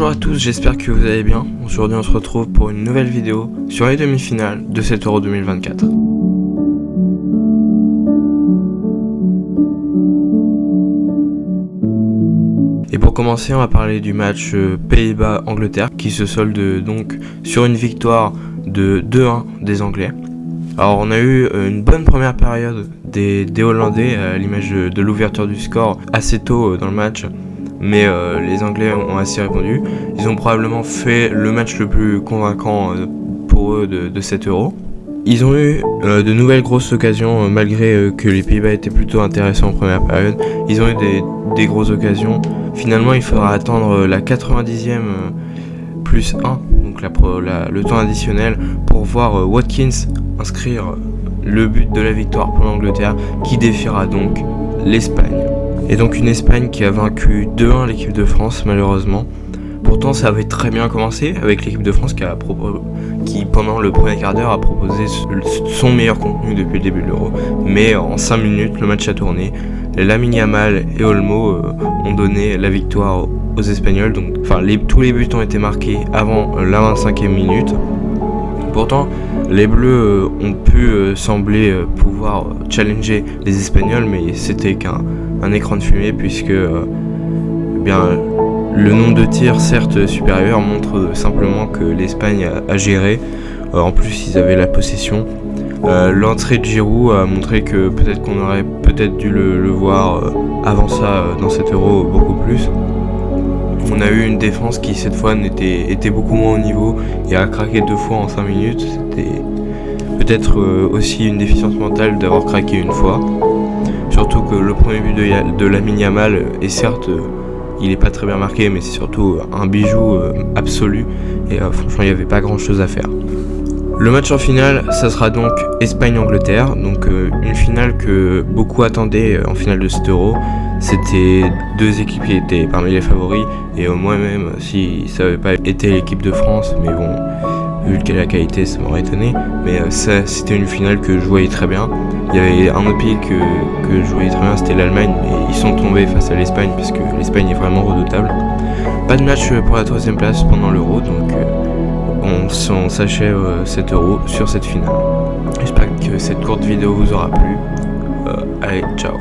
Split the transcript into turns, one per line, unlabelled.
Bonjour à tous, j'espère que vous allez bien. Aujourd'hui on se retrouve pour une nouvelle vidéo sur les demi-finales de cet Euro 2024. Et pour commencer, on va parler du match Pays-Bas-Angleterre qui se solde donc sur une victoire de 2-1 des Anglais. Alors on a eu une bonne première période des Hollandais à l'image de l'ouverture du score assez tôt dans le match. Mais les Anglais ont assez répondu. Ils ont probablement fait le match le plus convaincant pour eux de cet Euro. Ils ont eu de nouvelles grosses occasions malgré que les Pays-Bas étaient plutôt intéressants en première période. Ils ont eu des grosses occasions. Finalement, il faudra attendre la 90e plus 1, donc le temps additionnel, pour voir Watkins inscrire le but de la victoire pour l'Angleterre qui défiera donc l'Espagne. Et donc une Espagne qui a vaincu 2-1 l'équipe de France malheureusement. Pourtant ça avait très bien commencé avec l'équipe de France qui pendant le premier quart d'heure a proposé son meilleur contenu depuis le début de l'Euro. Mais en 5 minutes le match a tourné. Lamine Yamal et Olmo ont donné la victoire aux Espagnols. Donc, tous les buts ont été marqués avant la 25e minute. Pourtant, les Bleus ont pu sembler pouvoir challenger les Espagnols, mais c'était qu'un écran de fumée puisque le nombre de tirs certes supérieur montre simplement que l'Espagne a géré. En plus, ils avaient la possession. L'entrée de Giroud a montré que peut-être qu'on aurait dû le voir avant ça dans cet Euro beaucoup plus. On a eu une défense qui cette fois était beaucoup moins au niveau et a craqué 2 fois en 5 minutes. C'était peut-être aussi une déficience mentale d'avoir craqué une fois. Surtout que le premier but de Lamine Yamal est certes, il n'est pas très bien marqué, mais c'est surtout un bijou absolu. Et franchement, il n'y avait pas grand chose à faire. Le match en finale, ça sera donc Espagne-Angleterre. Donc une finale que beaucoup attendaient en finale de cet Euro. C'était deux équipes qui étaient parmi les favoris. Et moi-même, si ça n'avait pas été l'équipe de France, mais bon, vu la qualité, ça m'aurait étonné. Mais c'était une finale que je voyais très bien. Il y avait un autre pays que je voyais très bien, c'était l'Allemagne. Mais ils sont tombés face à l'Espagne, puisque l'Espagne est vraiment redoutable. Pas de match pour la 3e place pendant l'Euro, donc on s'achève cet Euro sur cette finale. J'espère que cette courte vidéo vous aura plu. Allez, ciao.